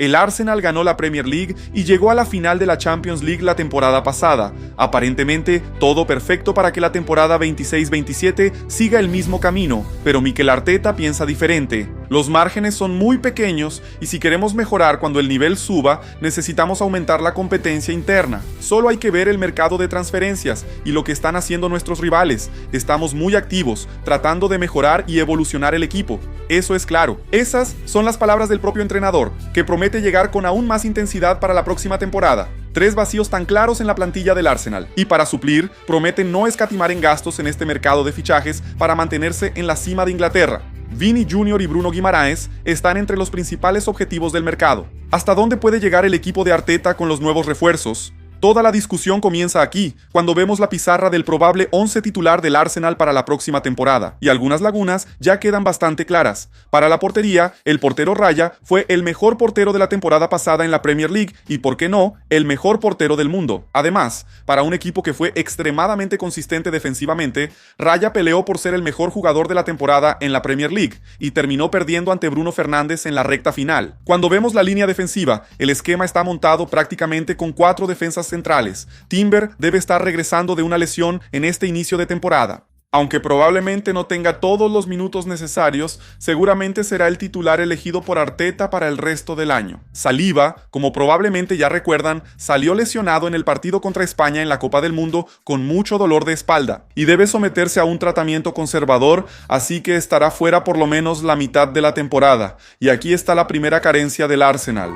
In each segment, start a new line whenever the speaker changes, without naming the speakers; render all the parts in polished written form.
El Arsenal ganó la Premier League y llegó a la final de la Champions League la temporada pasada. Aparentemente, todo perfecto para que la temporada 26-27 siga el mismo camino, pero Mikel Arteta piensa diferente. Los márgenes son muy pequeños y si queremos mejorar cuando el nivel suba, necesitamos aumentar la competencia interna. Solo hay que ver el mercado de transferencias y lo que están haciendo nuestros rivales. Estamos muy activos, tratando de mejorar y evolucionar el equipo. Eso es claro. Esas son las palabras del propio entrenador, que promete llegar con aún más intensidad para la próxima temporada. 3 vacíos tan claros en la plantilla del Arsenal, y para suplir, promete no escatimar en gastos en este mercado de fichajes para mantenerse en la cima de Inglaterra. Vini Jr. y Bruno Guimaraes están entre los principales objetivos del mercado. ¿Hasta dónde puede llegar el equipo de Arteta con los nuevos refuerzos? Toda la discusión comienza aquí, cuando vemos la pizarra del probable 11 titular del Arsenal para la próxima temporada, y algunas lagunas ya quedan bastante claras. Para la portería, el portero Raya fue el mejor portero de la temporada pasada en la Premier League y, por qué no, el mejor portero del mundo. Además, para un equipo que fue extremadamente consistente defensivamente, Raya peleó por ser el mejor jugador de la temporada en la Premier League y terminó perdiendo ante Bruno Fernández en la recta final. Cuando vemos la línea defensiva, el esquema está montado prácticamente con 4 defensas centrales. Timber debe estar regresando de una lesión en este inicio de temporada. Aunque probablemente no tenga todos los minutos necesarios, seguramente será el titular elegido por Arteta para el resto del año. Saliba, como probablemente ya recuerdan, salió lesionado en el partido contra España en la Copa del Mundo con mucho dolor de espalda y debe someterse a un tratamiento conservador, así que estará fuera por lo menos la mitad de la temporada. Y aquí está la primera carencia del Arsenal.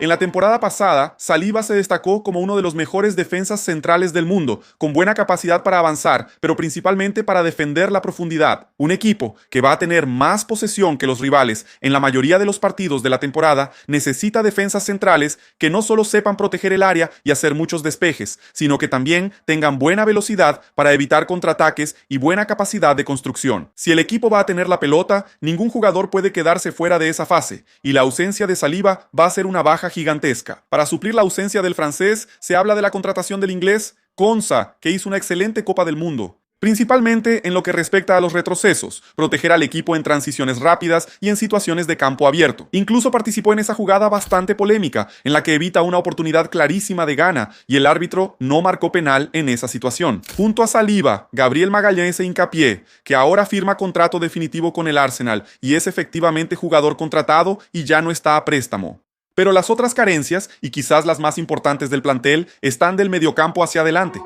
En la temporada pasada, Saliba se destacó como uno de los mejores defensas centrales del mundo, con buena capacidad para avanzar, pero principalmente para defender la profundidad. Un equipo que va a tener más posesión que los rivales en la mayoría de los partidos de la temporada necesita defensas centrales que no solo sepan proteger el área y hacer muchos despejes, sino que también tengan buena velocidad para evitar contraataques y buena capacidad de construcción. Si el equipo va a tener la pelota, ningún jugador puede quedarse fuera de esa fase, y la ausencia de Saliba va a ser una baja gigantesca. Para suplir la ausencia del francés, se habla de la contratación del inglés Konsa, que hizo una excelente Copa del Mundo. Principalmente en lo que respecta a los retrocesos, proteger al equipo en transiciones rápidas y en situaciones de campo abierto. Incluso participó en esa jugada bastante polémica, en la que evita una oportunidad clarísima de Ghana, y el árbitro no marcó penal en esa situación. Junto a Saliba, Gabriel Magallanes e Hincapié, que ahora firma contrato definitivo con el Arsenal y es efectivamente jugador contratado y ya no está a préstamo. Pero las otras carencias, y quizás las más importantes del plantel, están del mediocampo hacia adelante.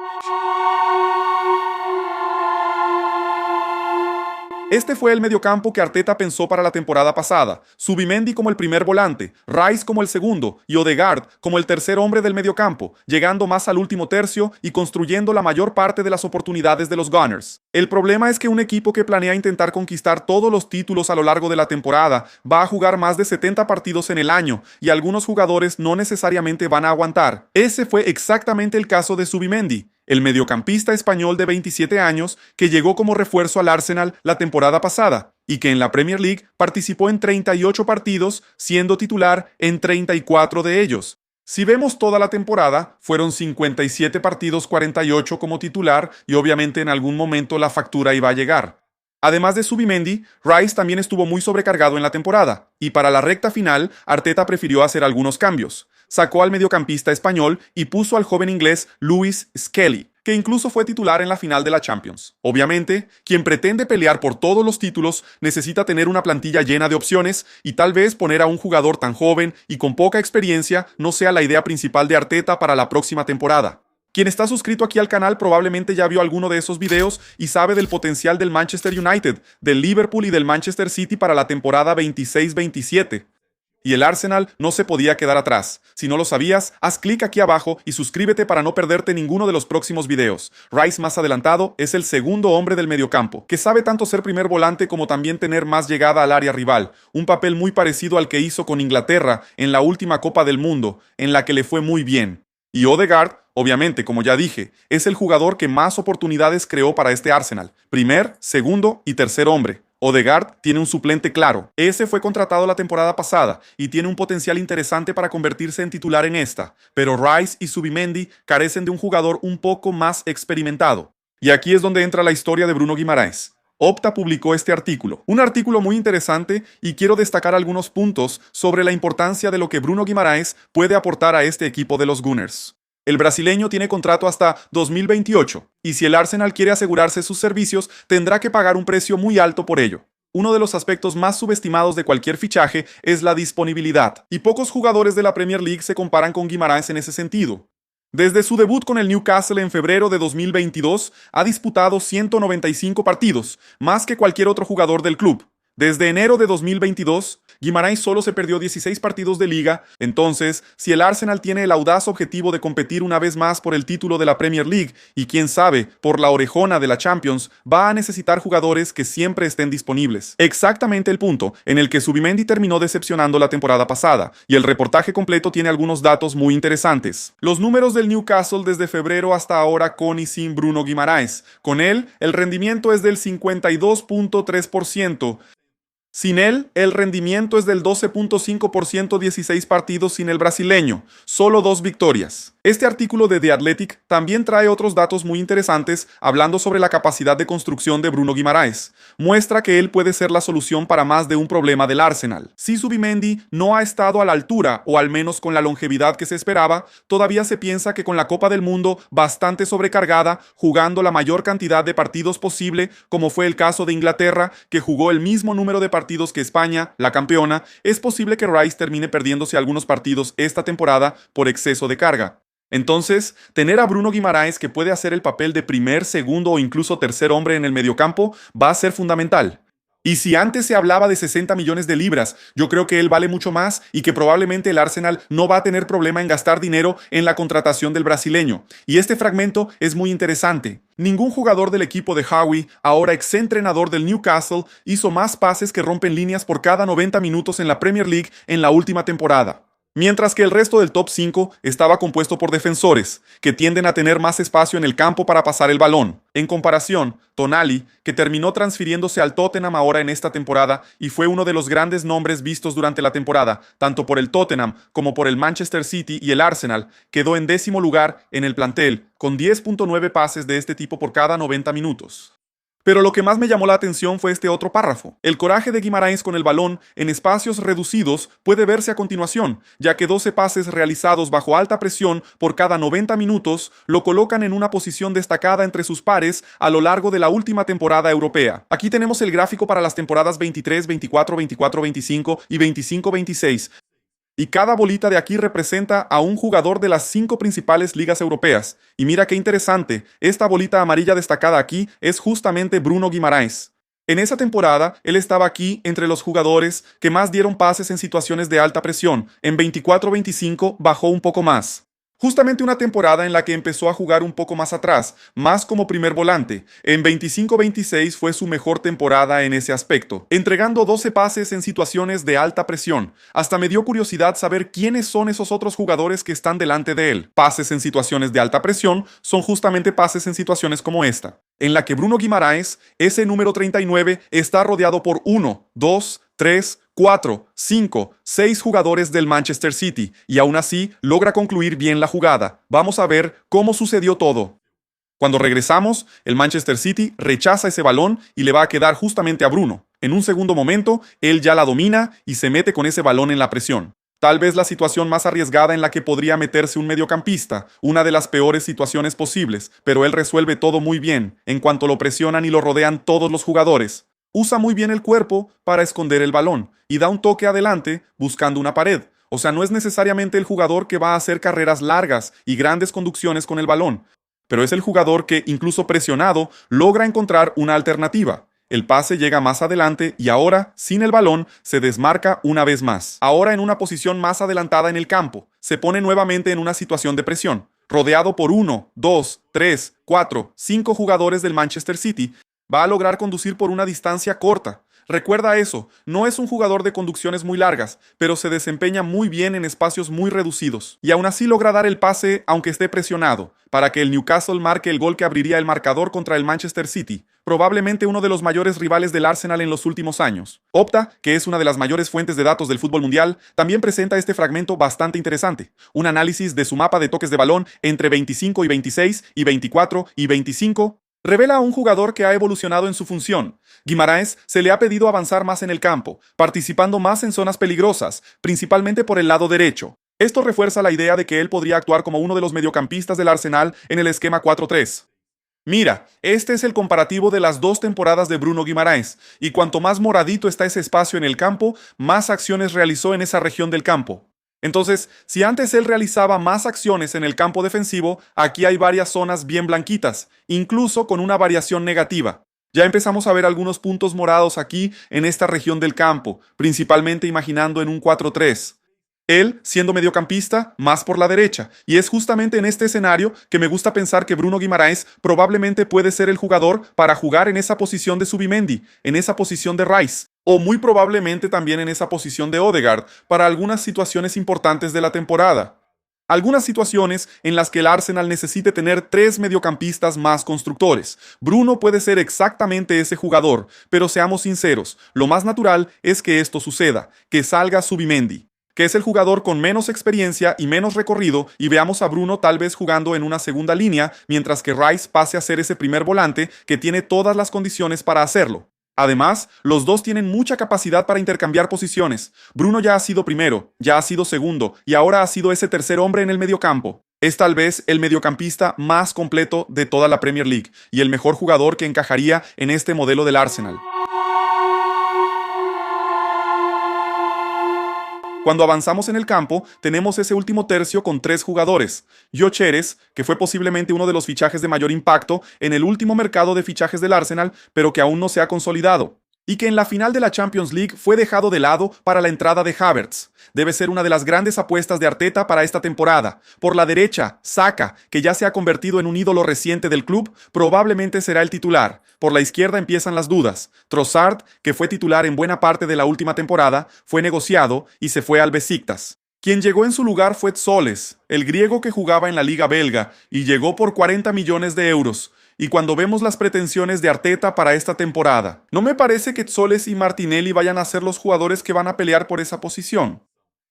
Este fue el mediocampo que Arteta pensó para la temporada pasada. Zubimendi como el primer volante, Rice como el segundo y Odegaard como el tercer hombre del mediocampo, llegando más al último tercio y construyendo la mayor parte de las oportunidades de los Gunners. El problema es que un equipo que planea intentar conquistar todos los títulos a lo largo de la temporada va a jugar más de 70 partidos en el año y algunos jugadores no necesariamente van a aguantar. Ese fue exactamente el caso de Zubimendi, el mediocampista español de 27 años que llegó como refuerzo al Arsenal la temporada pasada y que en la Premier League participó en 38 partidos, siendo titular en 34 de ellos. Si vemos toda la temporada, fueron 57 partidos, 48 como titular y obviamente en algún momento la factura iba a llegar. Además de Zubimendi, Rice también estuvo muy sobrecargado en la temporada, y para la recta final, Arteta prefirió hacer algunos cambios. Sacó al mediocampista español y puso al joven inglés Lewis Skelly, que incluso fue titular en la final de la Champions. Obviamente, quien pretende pelear por todos los títulos necesita tener una plantilla llena de opciones y tal vez poner a un jugador tan joven y con poca experiencia no sea la idea principal de Arteta para la próxima temporada. Quien está suscrito aquí al canal probablemente ya vio alguno de esos videos y sabe del potencial del Manchester United, del Liverpool y del Manchester City para la temporada 26-27. Y el Arsenal no se podía quedar atrás. Si no lo sabías, haz clic aquí abajo y suscríbete para no perderte ninguno de los próximos videos. Rice, más adelantado, es el segundo hombre del mediocampo, que sabe tanto ser primer volante como también tener más llegada al área rival, un papel muy parecido al que hizo con Inglaterra en la última Copa del Mundo, en la que le fue muy bien. Y Odegaard, obviamente, como ya dije, es el jugador que más oportunidades creó para este Arsenal. Primer, segundo y tercer hombre. Odegaard tiene un suplente claro. Ese fue contratado la temporada pasada y tiene un potencial interesante para convertirse en titular en esta, pero Rice y Zubimendi carecen de un jugador un poco más experimentado. Y aquí es donde entra la historia de Bruno Guimaraes. Opta publicó este artículo. Un artículo muy interesante y quiero destacar algunos puntos sobre la importancia de lo que Bruno Guimaraes puede aportar a este equipo de los Gunners. El brasileño tiene contrato hasta 2028 y si el Arsenal quiere asegurarse sus servicios, tendrá que pagar un precio muy alto por ello. Uno de los aspectos más subestimados de cualquier fichaje es la disponibilidad, y pocos jugadores de la Premier League se comparan con Guimaraes en ese sentido. Desde su debut con el Newcastle en febrero de 2022, ha disputado 195 partidos, más que cualquier otro jugador del club. Desde enero de 2022, Guimaraes solo se perdió 16 partidos de liga, entonces, si el Arsenal tiene el audaz objetivo de competir una vez más por el título de la Premier League y quién sabe, por la orejona de la Champions, va a necesitar jugadores que siempre estén disponibles. Exactamente el punto en el que Zubimendi terminó decepcionando la temporada pasada, y el reportaje completo tiene algunos datos muy interesantes. Los números del Newcastle desde febrero hasta ahora con y sin Bruno Guimaraes. Con él, el rendimiento es del 52.3%. Sin él, el rendimiento es del 12.5%, 16 partidos sin el brasileño, solo 2 victorias. Este artículo de The Athletic también trae otros datos muy interesantes hablando sobre la capacidad de construcción de Bruno Guimaraes. Muestra que él puede ser la solución para más de un problema del Arsenal. Si Zubimendi no ha estado a la altura, o al menos con la longevidad que se esperaba, todavía se piensa que con la Copa del Mundo bastante sobrecargada, jugando la mayor cantidad de partidos posible, como fue el caso de Inglaterra, que jugó el mismo número de partidos que España, la campeona, es posible que Rice termine perdiéndose algunos partidos esta temporada por exceso de carga. Entonces, tener a Bruno Guimaraes que puede hacer el papel de primer, segundo o incluso tercer hombre en el mediocampo va a ser fundamental. Y si antes se hablaba de 60 millones de libras, yo creo que él vale mucho más y que probablemente el Arsenal no va a tener problema en gastar dinero en la contratación del brasileño. Y este fragmento es muy interesante. Ningún jugador del equipo de Howe, ahora ex-entrenador del Newcastle, hizo más pases que rompen líneas por cada 90 minutos en la Premier League en la última temporada. Mientras que el resto del top 5 estaba compuesto por defensores, que tienden a tener más espacio en el campo para pasar el balón. En comparación, Tonali, que terminó transfiriéndose al Tottenham ahora en esta temporada y fue uno de los grandes nombres vistos durante la temporada, tanto por el Tottenham como por el Manchester City y el Arsenal, quedó en 10º lugar en el plantel, con 10.9 pases de este tipo por cada 90 minutos. Pero lo que más me llamó la atención fue este otro párrafo. El coraje de Guimaraes con el balón en espacios reducidos puede verse a continuación, ya que 12 pases realizados bajo alta presión por cada 90 minutos lo colocan en una posición destacada entre sus pares a lo largo de la última temporada europea. Aquí tenemos el gráfico para las temporadas 23, 24, 24, 25 y 25-26. Y cada bolita de aquí representa a un jugador de las 5 principales ligas europeas. Y mira qué interesante, esta bolita amarilla destacada aquí es justamente Bruno Guimaraes. En esa temporada, él estaba aquí entre los jugadores que más dieron pases en situaciones de alta presión. En 24-25 bajó un poco más. Justamente una temporada en la que empezó a jugar un poco más atrás, más como primer volante. En 25-26 fue su mejor temporada en ese aspecto, entregando 12 pases en situaciones de alta presión. Hasta me dio curiosidad saber quiénes son esos otros jugadores que están delante de él. Pases en situaciones de alta presión son justamente pases en situaciones como esta, en la que Bruno Guimaraes, ese número 39, está rodeado por 1, 2, 3, 4, 5, 6 jugadores del Manchester City y aún así logra concluir bien la jugada. Vamos a ver cómo sucedió todo. Cuando regresamos, el Manchester City rechaza ese balón y le va a quedar justamente a Bruno. En un segundo momento, él ya la domina y se mete con ese balón en la presión. Tal vez la situación más arriesgada en la que podría meterse un mediocampista, una de las peores situaciones posibles, pero él resuelve todo muy bien, en cuanto lo presionan y lo rodean todos los jugadores. Usa muy bien el cuerpo para esconder el balón y da un toque adelante buscando una pared. O sea, no es necesariamente el jugador que va a hacer carreras largas y grandes conducciones con el balón, pero es el jugador que, incluso presionado, logra encontrar una alternativa. El pase llega más adelante y ahora, sin el balón, se desmarca una vez más. Ahora en una posición más adelantada en el campo, se pone nuevamente en una situación de presión. Rodeado por 1, 2, 3, 4, 5 jugadores del Manchester City, va a lograr conducir por una distancia corta. Recuerda eso, no es un jugador de conducciones muy largas, pero se desempeña muy bien en espacios muy reducidos. Y aún así logra dar el pase aunque esté presionado, para que el Newcastle marque el gol que abriría el marcador contra el Manchester City, probablemente uno de los mayores rivales del Arsenal en los últimos años. Opta, que es una de las mayores fuentes de datos del fútbol mundial, también presenta este fragmento bastante interesante, un análisis de su mapa de toques de balón entre 25 y 26 y 24 y 25, Revela a un jugador que ha evolucionado en su función. Guimaraes se le ha pedido avanzar más en el campo, participando más en zonas peligrosas, principalmente por el lado derecho. Esto refuerza la idea de que él podría actuar como uno de los mediocampistas del Arsenal en el esquema 4-3. Mira, este es el comparativo de las dos temporadas de Bruno Guimaraes, y cuanto más moradito está ese espacio en el campo, más acciones realizó en esa región del campo. Entonces, si antes él realizaba más acciones en el campo defensivo, aquí hay varias zonas bien blanquitas, incluso con una variación negativa. Ya empezamos a ver algunos puntos morados aquí en esta región del campo, principalmente imaginando en un 4-3. Él, siendo mediocampista, más por la derecha, y es justamente en este escenario que me gusta pensar que Bruno Guimaraes probablemente puede ser el jugador para jugar en esa posición de Zubimendi, en esa posición de Rice, o muy probablemente también en esa posición de Odegaard, para algunas situaciones importantes de la temporada. Algunas situaciones en las que el Arsenal necesite tener tres mediocampistas más constructores. Bruno puede ser exactamente ese jugador, pero seamos sinceros, lo más natural es que esto suceda, que salga Zubimendi, que es el jugador con menos experiencia y menos recorrido, y veamos a Bruno tal vez jugando en una segunda línea, mientras que Rice pase a ser ese primer volante que tiene todas las condiciones para hacerlo. Además, los dos tienen mucha capacidad para intercambiar posiciones. Bruno ya ha sido primero, ya ha sido segundo, y ahora ha sido ese tercer hombre en el mediocampo. Es tal vez el mediocampista más completo de toda la Premier League, y el mejor jugador que encajaría en este modelo del Arsenal. Cuando avanzamos en el campo, tenemos ese último tercio con tres jugadores. Gyökeres, que fue posiblemente uno de los fichajes de mayor impacto en el último mercado de fichajes del Arsenal, pero que aún no se ha consolidado, y que en la final de la Champions League fue dejado de lado para la entrada de Havertz. Debe ser una de las grandes apuestas de Arteta para esta temporada. Por la derecha, Saka, que ya se ha convertido en un ídolo reciente del club, probablemente será el titular. Por la izquierda empiezan las dudas. Trossard, que fue titular en buena parte de la última temporada, fue negociado y se fue al Besiktas. Quien llegó en su lugar fue Tzoles, el griego que jugaba en la liga belga, y llegó por 40 millones de euros. Y cuando vemos las pretensiones de Arteta para esta temporada, no me parece que Tzoles y Martinelli vayan a ser los jugadores que van a pelear por esa posición.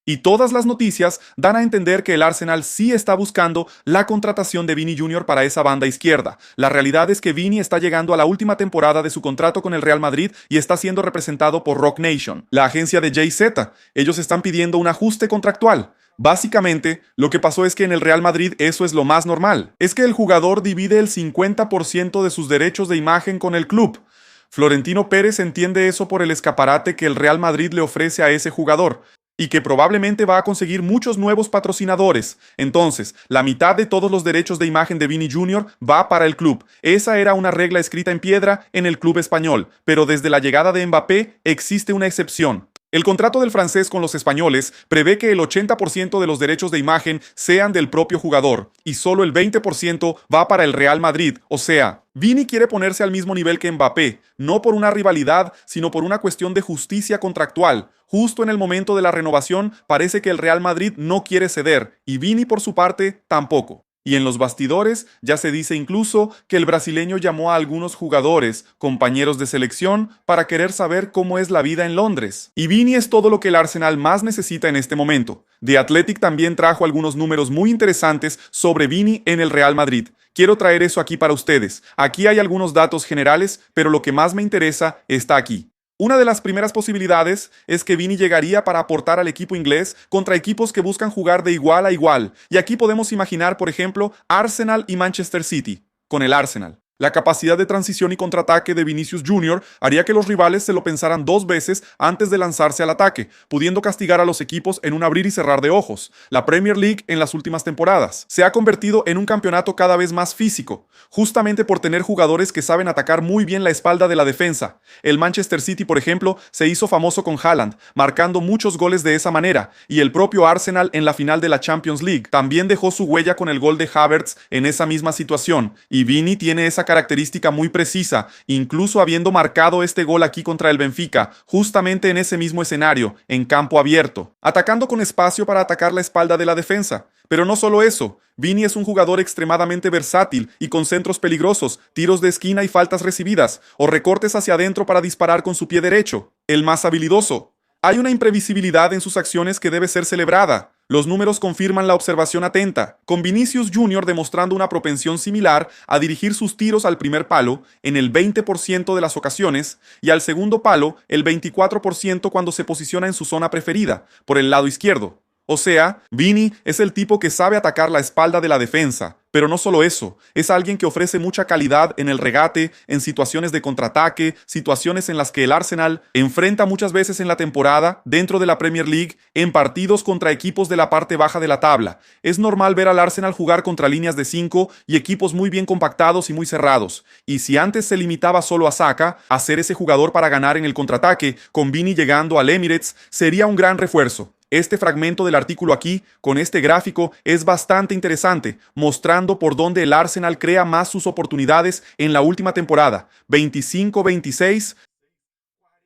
Y todas las noticias dan a entender que el Arsenal sí está buscando la contratación de Vini Jr. para esa banda izquierda. La realidad es que Vini está llegando a la última temporada de su contrato con el Real Madrid y está siendo representado por Rock Nation, la agencia de Jay-Z. Ellos están pidiendo un ajuste contractual. Básicamente, lo que pasó es que en el Real Madrid eso es lo más normal. Es que el jugador divide el 50% de sus derechos de imagen con el club. Florentino Pérez entiende eso por el escaparate que el Real Madrid le ofrece a ese jugador, y que probablemente va a conseguir muchos nuevos patrocinadores. Entonces, la mitad de todos los derechos de imagen de Vini Jr. va para el club. Esa era una regla escrita en piedra en el club español, pero desde la llegada de Mbappé existe una excepción. El contrato del francés con los españoles prevé que el 80% de los derechos de imagen sean del propio jugador y solo el 20% va para el Real Madrid. O sea, Vini quiere ponerse al mismo nivel que Mbappé, no por una rivalidad, sino por una cuestión de justicia contractual. Justo en el momento de la renovación parece que el Real Madrid no quiere ceder y Vini por su parte tampoco. Y en los bastidores ya se dice incluso que el brasileño llamó a algunos jugadores, compañeros de selección, para querer saber cómo es la vida en Londres. Y Vini es todo lo que el Arsenal más necesita en este momento. The Athletic también trajo algunos números muy interesantes sobre Vini en el Real Madrid. Quiero traer eso aquí para ustedes. Aquí hay algunos datos generales, pero lo que más me interesa está aquí. Una de las primeras posibilidades es que Vini llegaría para aportar al equipo inglés contra equipos que buscan jugar de igual a igual. Y aquí podemos imaginar, por ejemplo, Arsenal y Manchester City, con el Arsenal. La capacidad de transición y contraataque de Vinicius Jr. haría que los rivales se lo pensaran dos veces antes de lanzarse al ataque, pudiendo castigar a los equipos en un abrir y cerrar de ojos. La Premier League en las últimas temporadas se ha convertido en un campeonato cada vez más físico, justamente por tener jugadores que saben atacar muy bien la espalda de la defensa. El Manchester City, por ejemplo, se hizo famoso con Haaland, marcando muchos goles de esa manera, y el propio Arsenal en la final de la Champions League también dejó su huella con el gol de Havertz en esa misma situación, y Vini tiene esa característica muy precisa, incluso habiendo marcado este gol aquí contra el Benfica, justamente en ese mismo escenario, en campo abierto, atacando con espacio para atacar la espalda de la defensa. Pero no solo eso, Vini es un jugador extremadamente versátil y con centros peligrosos, tiros de esquina y faltas recibidas, o recortes hacia adentro para disparar con su pie derecho, el más habilidoso. Hay una imprevisibilidad en sus acciones que debe ser celebrada. Los números confirman la observación atenta, con Vinicius Jr. demostrando una propensión similar a dirigir sus tiros al primer palo en el 20% de las ocasiones y al segundo palo el 24% cuando se posiciona en su zona preferida, por el lado izquierdo. O sea, Vini es el tipo que sabe atacar la espalda de la defensa, pero no solo eso, es alguien que ofrece mucha calidad en el regate, en situaciones de contraataque, situaciones en las que el Arsenal enfrenta muchas veces en la temporada, dentro de la Premier League, en partidos contra equipos de la parte baja de la tabla. Es normal ver al Arsenal jugar contra líneas de 5 y equipos muy bien compactados y muy cerrados. Y si antes se limitaba solo a Saka, a ser ese jugador para ganar en el contraataque, con Vini llegando al Emirates, sería un gran refuerzo. Este fragmento del artículo aquí, con este gráfico, es bastante interesante, mostrando por dónde el Arsenal crea más sus oportunidades en la última temporada, 25-26.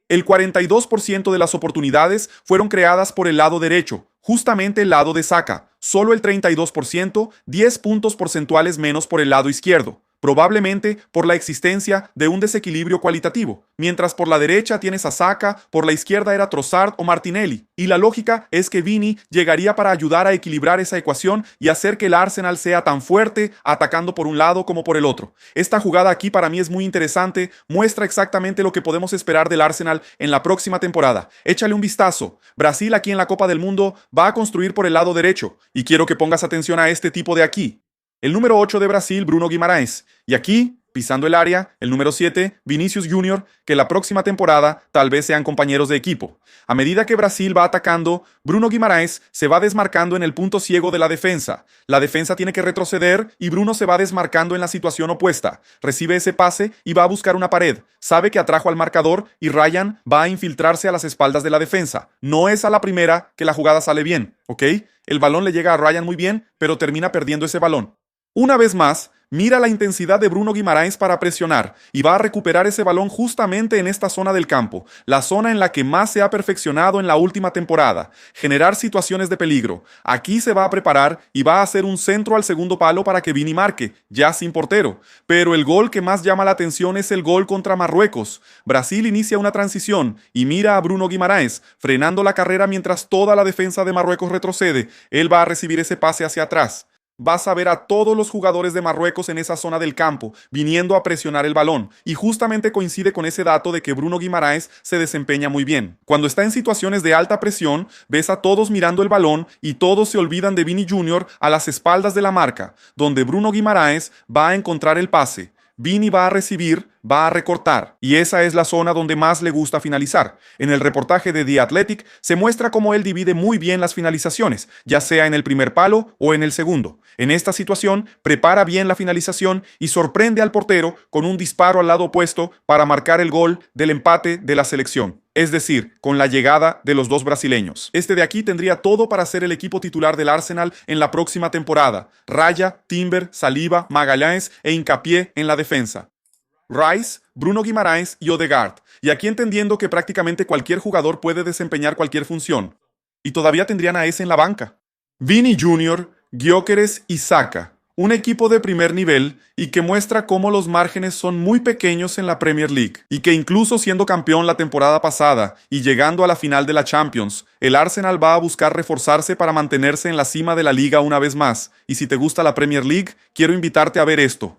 El 42% de las oportunidades fueron creadas por el lado derecho, justamente el lado de Saka, solo el 32%, 10 puntos porcentuales menos por el lado izquierdo, probablemente por la existencia de un desequilibrio cualitativo, mientras por la derecha tienes a Saka, por la izquierda era Trossard o Martinelli, y la lógica es que Vini llegaría para ayudar a equilibrar esa ecuación y hacer que el Arsenal sea tan fuerte atacando por un lado como por el otro. Esta jugada aquí para mí es muy interesante, muestra exactamente lo que podemos esperar del Arsenal en la próxima temporada. Échale un vistazo. Brasil aquí en la Copa del Mundo va a construir por el lado derecho, y quiero que pongas atención a este tipo de aquí. El número 8 de Brasil, Bruno Guimarães. Y aquí, pisando el área, el número 7, Vinicius Jr., que la próxima temporada tal vez sean compañeros de equipo. A medida que Brasil va atacando, Bruno Guimarães se va desmarcando en el punto ciego de la defensa. La defensa tiene que retroceder y Bruno se va desmarcando en la situación opuesta. Recibe ese pase y va a buscar una pared. Sabe que atrajo al marcador y Ryan va a infiltrarse a las espaldas de la defensa. No es a la primera que la jugada sale bien, ¿ok? El balón le llega a Ryan muy bien, pero termina perdiendo ese balón. Una vez más, mira la intensidad de Bruno Guimarães para presionar y va a recuperar ese balón justamente en esta zona del campo, la zona en la que más se ha perfeccionado en la última temporada, generar situaciones de peligro. Aquí se va a preparar y va a hacer un centro al segundo palo para que Vini marque, ya sin portero. Pero el gol que más llama la atención es el gol contra Marruecos. Brasil inicia una transición y mira a Bruno Guimarães, frenando la carrera mientras toda la defensa de Marruecos retrocede. Él va a recibir ese pase hacia atrás. Vas a ver a todos los jugadores de Marruecos en esa zona del campo, viniendo a presionar el balón, y justamente coincide con ese dato de que Bruno Guimarães se desempeña muy bien. Cuando está en situaciones de alta presión, ves a todos mirando el balón y todos se olvidan de Vini Jr. a las espaldas de la marca, donde Bruno Guimarães va a encontrar el pase. Vini va a recibir, va a recortar, y esa es la zona donde más le gusta finalizar. En el reportaje de The Athletic se muestra cómo él divide muy bien las finalizaciones, ya sea en el primer palo o en el segundo. En esta situación, prepara bien la finalización y sorprende al portero con un disparo al lado opuesto para marcar el gol del empate de la selección. Es decir, con la llegada de los dos brasileños. Este de aquí tendría todo para ser el equipo titular del Arsenal en la próxima temporada. Raya, Timber, Saliba, Magallanes e hincapié en la defensa. Rice, Bruno Guimarães y Odegaard. Y aquí entendiendo que prácticamente cualquier jugador puede desempeñar cualquier función. Y todavía tendrían a ese en la banca. Vini Jr., Gyökeres y Saka. Un equipo de primer nivel y que muestra cómo los márgenes son muy pequeños en la Premier League y que incluso siendo campeón la temporada pasada y llegando a la final de la Champions, el Arsenal va a buscar reforzarse para mantenerse en la cima de la liga una vez más. Y si te gusta la Premier League, quiero invitarte a ver esto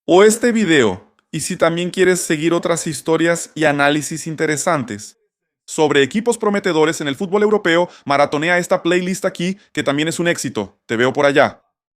o este video. Y si también quieres seguir otras historias y análisis interesantes sobre equipos prometedores en el fútbol europeo, maratonea esta playlist aquí que también es un éxito. Te veo por allá.